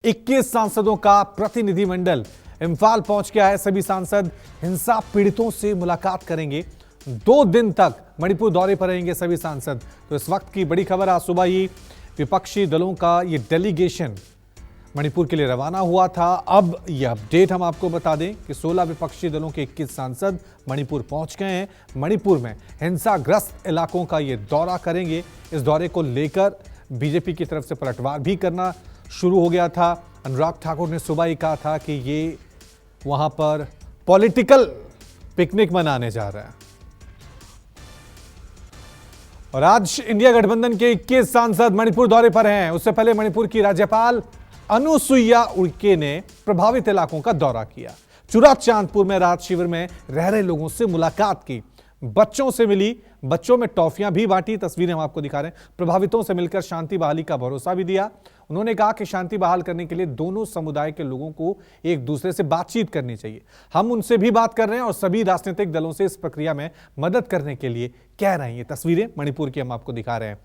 21 सांसदों का प्रतिनिधिमंडल इम्फाल पहुंच गया है। सभी सांसद हिंसा पीड़ितों से मुलाकात करेंगे। 2 दिन तक मणिपुर दौरे पर रहेंगे सभी सांसद। तो इस वक्त की बड़ी खबर, आज सुबह ही विपक्षी दलों का ये डेलीगेशन मणिपुर के लिए रवाना हुआ था। अब यह अपडेट हम आपको बता दें कि 16 विपक्षी दलों के 21 सांसद मणिपुर पहुंच गए हैं। मणिपुर में हिंसाग्रस्त इलाकों का ये दौरा करेंगे। इस दौरे को लेकर बीजेपी की तरफ से पलटवार भी करना शुरू हो गया था। अनुराग ठाकुर ने सुबह ही कहा था कि ये वहां पर पॉलिटिकल पिकनिक मनाने जा रहा है। और आज इंडिया गठबंधन के 21 सांसद मणिपुर दौरे पर हैं। उससे पहले मणिपुर की राज्यपाल अनुसुईया उइके ने प्रभावित इलाकों का दौरा किया। चुरा चांदपुर में राहत शिविर में रह रहे लोगों से मुलाकात की, बच्चों से मिली, बच्चों में टॉफियां भी बांटी। तस्वीरें हम आपको दिखा रहे हैं। प्रभावितों से मिलकर शांति बहाली का भरोसा भी दिया। उन्होंने कहा कि शांति बहाल करने के लिए दोनों समुदाय के लोगों को एक दूसरे से बातचीत करनी चाहिए। हम उनसे भी बात कर रहे हैं और सभी राजनीतिक दलों से इस प्रक्रिया में मदद करने के लिए कह रहे हैं। ये तस्वीरें मणिपुर की हम आपको दिखा रहे हैं।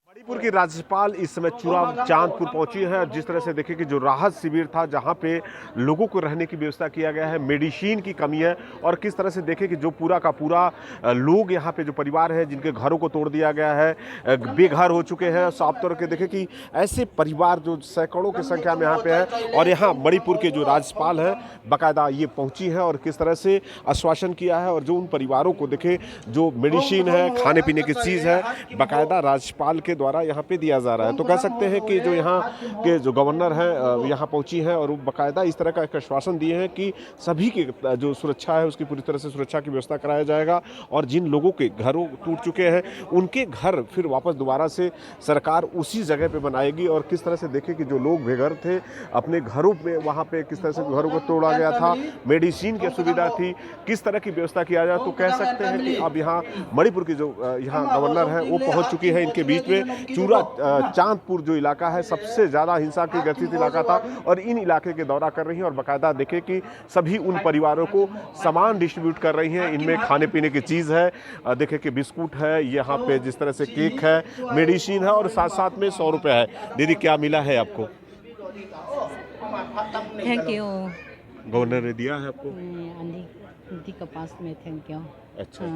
मणिपुर की राज्यपाल इस समय चुरा चांदपुर पहुंची है और जिस तरह से देखिए कि जो राहत शिविर था जहां पे लोगों को रहने की व्यवस्था किया गया है, मेडिसिन की कमी है और किस तरह से देखें कि जो पूरा का पूरा लोग यहां पे जो परिवार है जिनके घरों को तोड़ दिया गया है, बेघर हो चुके हैं। साफ तौर पर देखें कि ऐसे परिवार जो सैकड़ों की संख्या में यहाँ पे है और यहाँ मणिपुर के जो राज्यपाल है बाकायदा ये पहुंची है और किस तरह से आश्वासन किया है और जो उन परिवारों को देखें जो मेडिसिन है, खाने पीने की चीज़ है, बाकायदा राज्यपाल के द्वारा यहाँ पे दिया जा रहा है। तो कह सकते हैं कि जो यहाँ के जो गवर्नर हैं यहाँ पहुंची हैं और वो बाकायदा इस तरह का एक आश्वासन दिए हैं कि सभी की जो सुरक्षा है उसकी पूरी तरह से सुरक्षा की व्यवस्था कराया जाएगा और जिन लोगों के घरों टूट चुके हैं उनके घर फिर वापस दोबारा से सरकार उसी जगह पे बनाएगी। और किस तरह से देखें कि जो लोग बेघर थे अपने घरों में, वहाँ पे किस तरह से घरों को तोड़ा गया था, मेडिसिन की सुविधा थी, किस तरह की व्यवस्था किया जाए। तो कह सकते हैं कि अब यहाँ मणिपुर की जो यहाँ गवर्नर है वो पहुँच चुकी है इनके बीच में। चूरा चांदपुर जो इलाका है सबसे ज्यादा हिंसा की ग्रसित इलाका था और इन इलाके के दौरा कर रही हैं और बाकायदा देखें कि सभी उन परिवारों को सामान डिस्ट्रीब्यूट कर रही हैं। इनमें खाने पीने की चीज है, देखें कि बिस्कुट है, यहाँ पे जिस तरह से केक है, मेडिसिन है और साथ साथ में 100 रुपए है। दीदी क्या मिला है आपको? Thank you. गवर्नर ने दिया है आपको? आंटी के पास में थैंक यू। अच्छा,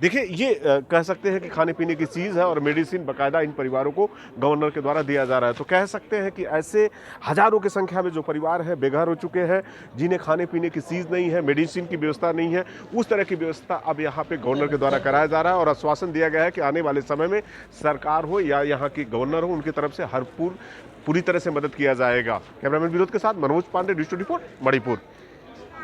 देखिए ये कह सकते हैं कि खाने पीने की चीज़ है और मेडिसिन बाकायदा इन परिवारों को गवर्नर के द्वारा दिया जा रहा है। तो कह सकते हैं कि ऐसे हजारों की संख्या में जो परिवार है बेघर हो चुके हैं, जिन्हें खाने पीने की चीज़ नहीं है, मेडिसिन की व्यवस्था नहीं है, उस तरह की व्यवस्था अब यहाँ पे गवर्नर के द्वारा कराया जा रहा है और आश्वासन दिया गया है कि आने वाले समय में सरकार हो या यहाँ की गवर्नर हो, उनकी तरफ से हर पूरी तरह से मदद किया जाएगा। कैमरामैन विनोद के साथ मनोज पांडे, डिश 24 मणिपुर।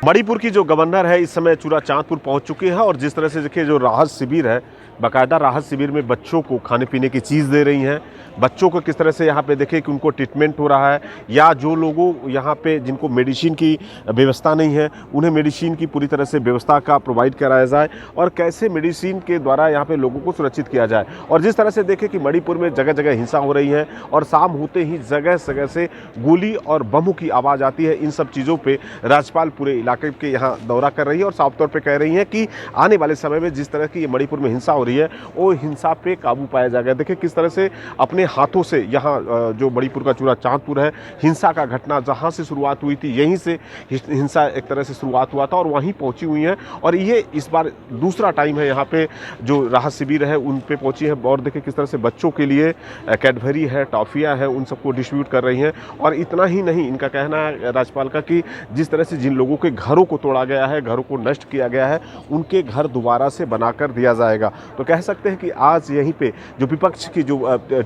मणिपुर की जो गवर्नर है इस समय चूरा चांदपुर पहुंच चुके हैं और जिस तरह से देखिए जो राहत शिविर है, बाकायदा राहत शिविर में बच्चों को खाने पीने की चीज़ दे रही हैं। बच्चों को किस तरह से यहाँ पे देखें कि उनको ट्रीटमेंट हो रहा है या जो लोगों यहाँ पे जिनको मेडिसिन की व्यवस्था नहीं है उन्हें मेडिसिन की पूरी तरह से व्यवस्था का प्रोवाइड कराया जाए और कैसे मेडिसिन के द्वारा यहाँ पे लोगों को सुरक्षित किया जाए। और जिस तरह से देखें कि मणिपुर में जगह जगह हिंसा हो रही है और शाम होते ही जगह जगह से गोली और बमों की आवाज़ आती है। इन सब चीज़ों पर राज्यपाल पूरे इलाके के यहाँ दौरा कर रही है और साफ तौर पर कह रही है कि आने वाले समय में जिस तरह की ये मणिपुर में हिंसा हो रही है वो हिंसा पे काबू पाया जाएगा। देखिए किस तरह से अपने हाथों से यहाँ जो मणिपुर का चूरा चांदपुर है, हिंसा का घटना जहाँ से शुरुआत हुई थी यहीं से हिंसा एक तरह से शुरुआत हुआ था और वहीं पहुँची हुई है और ये इस बार दूसरा टाइम है यहाँ पे जो राहत शिविर है उन पे पहुँची है। और देखिए किस तरह से बच्चों के लिए कैडबरी है, टॉफियाँ है, उन सबको डिस्ट्रीब्यूट कर रही हैं। और इतना ही नहीं, इनका कहना है राज्यपाल का कि जिस तरह से जिन लोगों के घरों को तोड़ा गया है, घरों को नष्ट किया गया है, उनके घर दोबारा से बनाकर दिया जाएगा। तो कह सकते हैं कि आज यहीं पे जो विपक्ष की जो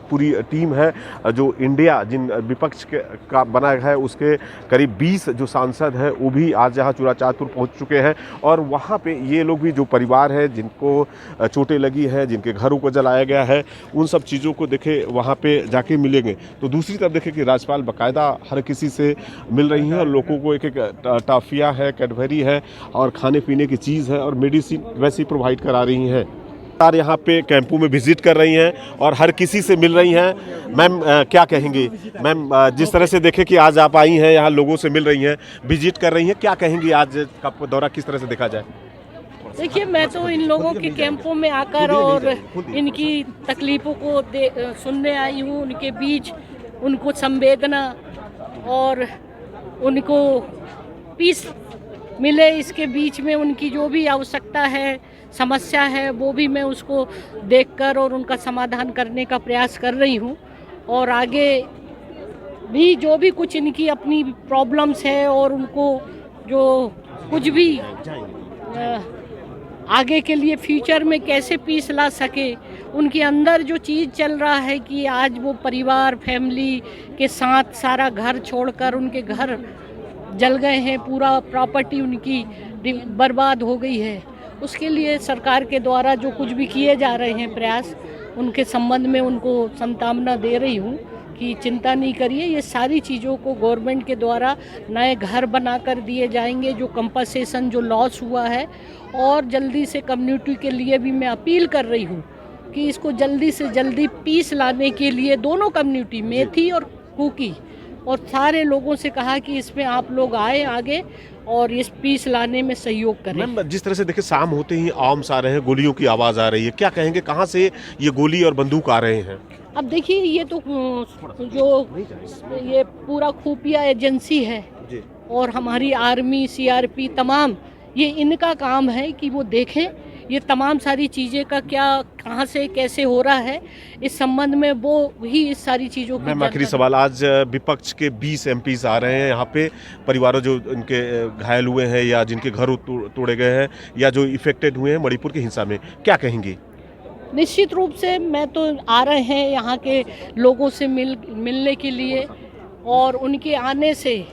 पूरी टीम है, जो इंडिया जिन विपक्ष का बना है उसके करीब 20 जो सांसद हैं वो भी आज यहाँ चूरा चांदपुर पहुँच चुके हैं और वहाँ पे ये लोग भी जो परिवार है जिनको चोटें लगी है, जिनके घरों को जलाया गया है, उन सब चीज़ों को देखे वहाँ पे जाके मिलेंगे। तो दूसरी तरफ देखें कि राज्यपाल बाकायदा हर किसी से मिल रही हैं और लोगों को एक एक टॉफियाँ है, कैडबरी है और खाने पीने की चीज़ है और मेडिसिन वैसे ही प्रोवाइड करा रही हैं। यहाँ पे कैंपों में विजिट कर रही हैं और हर किसी से मिल रही हैं। मैम क्या कहेंगी? मैम जिस तरह से देखें कि आज आप आई हैं, यहाँ लोगों से मिल रही हैं, विजिट कर रही हैं, क्या कहेंगी आज का दौरा किस तरह से देखा जाए? देखिए, मैं तो इन लोगों के कैंपों में आकर और इनकी तकलीफ़ों को सुनने आई हूँ, उनके बीच उनको संवेदना और उनको पीस मिले, इसके बीच में उनकी जो भी आवश्यकता है, समस्या है, वो भी मैं उसको देखकर और उनका समाधान करने का प्रयास कर रही हूँ। और आगे भी जो भी कुछ इनकी अपनी प्रॉब्लम्स है और उनको जो कुछ भी आगे के लिए फ्यूचर में कैसे पीस ला सके, उनके अंदर जो चीज़ चल रहा है कि आज वो परिवार फैमिली के साथ सारा घर छोड़कर उनके घर जल गए हैं, पूरा प्रॉपर्टी उनकी बर्बाद हो गई है, उसके लिए सरकार के द्वारा जो कुछ भी किए जा रहे हैं प्रयास, उनके संबंध में उनको सांत्वना दे रही हूँ कि चिंता नहीं करिए, ये सारी चीज़ों को गवर्नमेंट के द्वारा नए घर बनाकर दिए जाएंगे, जो कंपनसेशन जो लॉस हुआ है। और जल्दी से कम्युनिटी के लिए भी मैं अपील कर रही हूँ कि इसको जल्दी से जल्दी पीस लाने के लिए दोनों कम्युनिटी, मेथी और कुकी, और सारे लोगों से कहा कि इसमें आप लोग आए आगे और इस पीस लाने में सहयोग करें। मैम, जिस तरह से देखिए शाम होते ही आर्म्स आ रहे हैं, गोलियों की आवाज़ आ रही है, क्या कहेंगे कहाँ से ये गोली और बंदूक आ रहे हैं? अब देखिए, ये तो जो ये पूरा खुफिया एजेंसी है और हमारी आर्मी, सीआरपी, तमाम ये इनका काम है कि वो देखें ये तमाम सारी चीज़ें का क्या, कहाँ से कैसे हो रहा है, इस संबंध में वो ही इस सारी चीज़ों की। मैम, आखिरी सवाल, आज विपक्ष के 20 एमपीज आ रहे हैं यहाँ पे, परिवारों जो इनके घायल हुए हैं या जिनके घर तोड़े गए हैं या जो इफेक्टेड हुए हैं मणिपुर की हिंसा में, क्या कहेंगी? निश्चित रूप से मैं तो आ रहे हैं यहाँ के लोगों से मिलने के लिए, और उनके आने से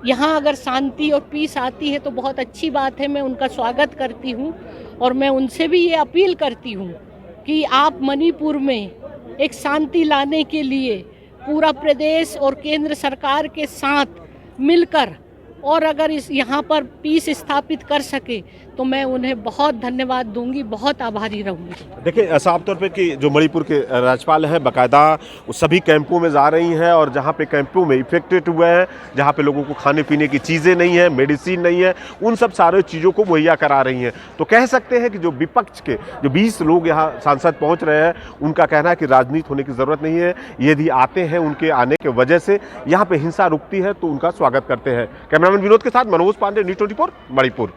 यहाँ अगर शांति और पीस आती है तो बहुत अच्छी बात है, मैं उनका स्वागत करती हूँ। और मैं उनसे भी ये अपील करती हूँ कि आप मणिपुर में एक शांति लाने के लिए पूरा प्रदेश और केंद्र सरकार के साथ मिलकर, और अगर इस यहाँ पर पीस स्थापित कर सके तो मैं उन्हें बहुत धन्यवाद दूंगी, बहुत आभारी रहूंगी। देखिए, साफ तौर पे कि जो मणिपुर के राज्यपाल हैं बाकायदा वो सभी कैंपों में जा रही हैं, और जहाँ पे कैंपों में इफेक्टेड हुए हैं, जहाँ पे लोगों को खाने पीने की चीज़ें नहीं है, मेडिसिन नहीं है, उन सब सारे चीज़ों को मुहैया करा रही हैं। तो कह सकते हैं कि जो विपक्ष के जो 20 लोग यहाँ सांसद पहुँच रहे हैं, उनका कहना है कि राजनीति होने की ज़रूरत नहीं है, यदि आते हैं उनके आने की वजह से यहाँ पे हिंसा रुकती है तो उनका स्वागत करते हैं। कैमरामैन विनोद के साथ मनोज पांडे, न्यूज़ 24 मणिपुर।